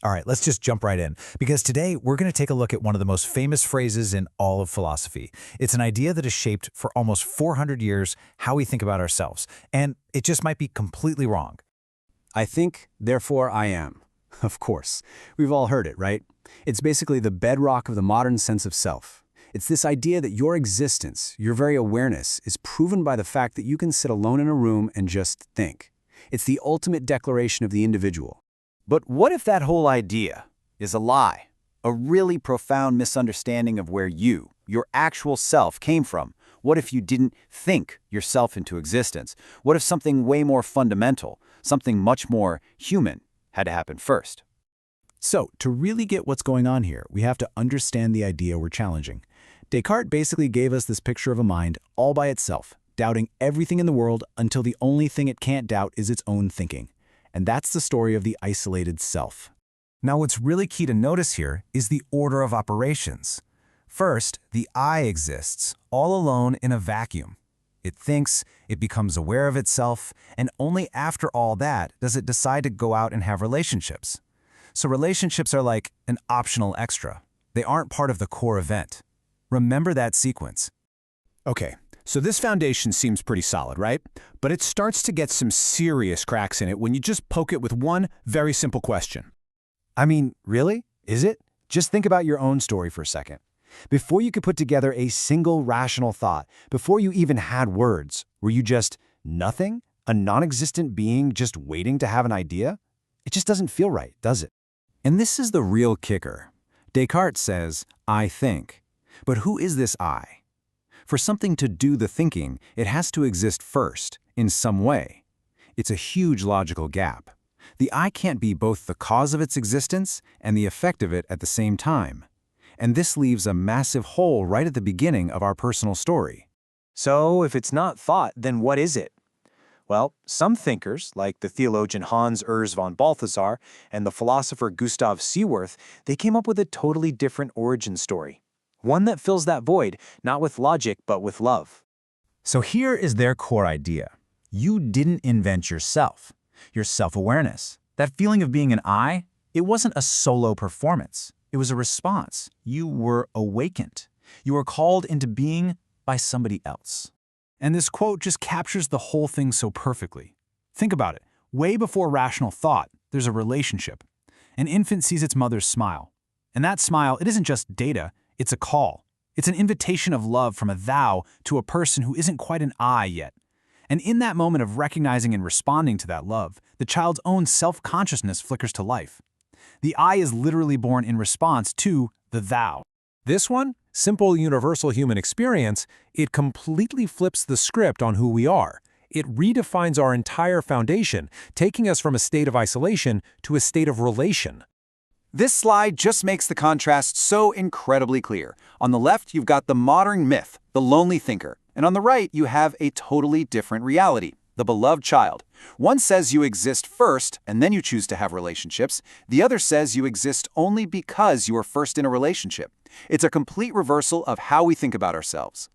All right, let's just jump right in, because today we're going to take a look at one of the most famous phrases in all of philosophy. It's an idea that has shaped for almost 400 years how we think about ourselves, and it just might be completely wrong. I think, therefore I am. Of course. We've all heard it, right? It's basically the bedrock of the modern sense of self. It's this idea that your existence, your very awareness, is proven by the fact that you can sit alone in a room and just think. It's the ultimate declaration of the individual. But what if that whole idea is a lie? A really profound misunderstanding of where you, your actual self, came from? What if you didn't think yourself into existence? What if something way more fundamental, something much more human, had to happen first? So, to really get what's going on here, we have to understand the idea we're challenging. Descartes basically gave us this picture of a mind all by itself, doubting everything in the world until the only thing it can't doubt is its own thinking. And that's the story of the isolated self. Now, what's really key to notice here is the order of operations. First, the I exists, all alone in a vacuum. It thinks, it becomes aware of itself, and only after all that does it decide to go out and have relationships. So relationships are like an optional extra. They aren't part of the core event. Remember that sequence. Okay, so this foundation seems pretty solid, right? But it starts to get some serious cracks in it when you just poke it with one very simple question. I mean, really? Is it? Just think about your own story for a second. Before you could put together a single rational thought, before you even had words, were you just nothing? A non-existent being just waiting to have an idea? It just doesn't feel right, does it? And this is the real kicker. Descartes says, I think. But who is this I? For something to do the thinking, it has to exist first, in some way. It's a huge logical gap. The I can't be both the cause of its existence and the effect of it at the same time. And this leaves a massive hole right at the beginning of our personal story. So, if it's not thought, then what is it? Well, some thinkers, like the theologian Hans Urs von Balthasar and the philosopher Gustav Siewerth, they came up with a totally different origin story. One that fills that void, not with logic, but with love. So here is their core idea. You didn't invent yourself. Your self-awareness. That feeling of being an I, it wasn't a solo performance. It was a response. You were awakened. You were called into being by somebody else. And this quote just captures the whole thing so perfectly. Think about it. Way before rational thought, there's a relationship. An infant sees its mother's smile. And that smile, it isn't just data, it's a call. It's an invitation of love from a thou to a person who isn't quite an I yet. And in that moment of recognizing and responding to that love, the child's own self-consciousness flickers to life. The I is literally born in response to the thou. This one, simple universal human experience, it completely flips the script on who we are. It redefines our entire foundation, taking us from a state of isolation to a state of relation. This slide just makes the contrast so incredibly clear. On the left, you've got the modern myth, the lonely thinker. And on the right, you have a totally different reality, the beloved child. One says you exist first, and then you choose to have relationships. The other says you exist only because you were first in a relationship. It's a complete reversal of how we think about ourselves.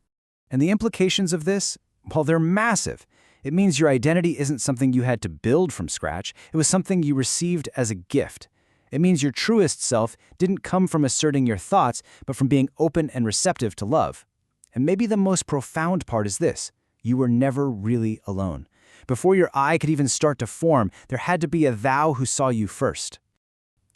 And the implications of this, well, they're massive. It means your identity isn't something you had to build from scratch. It was something you received as a gift. It means your truest self didn't come from asserting your thoughts, but from being open and receptive to love. And maybe the most profound part is this. You were never really alone. Before your I could even start to form, there had to be a thou who saw you first.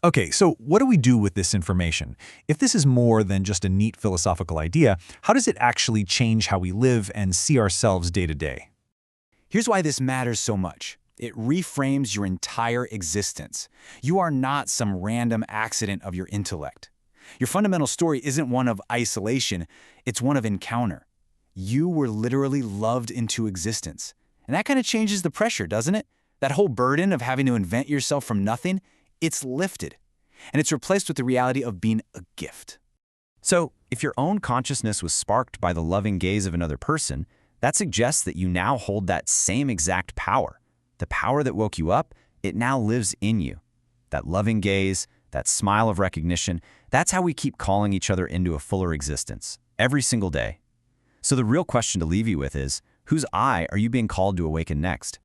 Okay, so what do we do with this information? If this is more than just a neat philosophical idea, how does it actually change how we live and see ourselves day to day? Here's why this matters so much. It reframes your entire existence. You are not some random accident of your intellect. Your fundamental story isn't one of isolation, it's one of encounter. You were literally loved into existence. And that kind of changes the pressure, doesn't it? That whole burden of having to invent yourself from nothing, it's lifted. And it's replaced with the reality of being a gift. So, if your own consciousness was sparked by the loving gaze of another person, that suggests that you now hold that same exact power. The power that woke you up, it now lives in you. That loving gaze, that smile of recognition, that's how we keep calling each other into a fuller existence, every single day. So the real question to leave you with is, whose I are you being called to awaken next?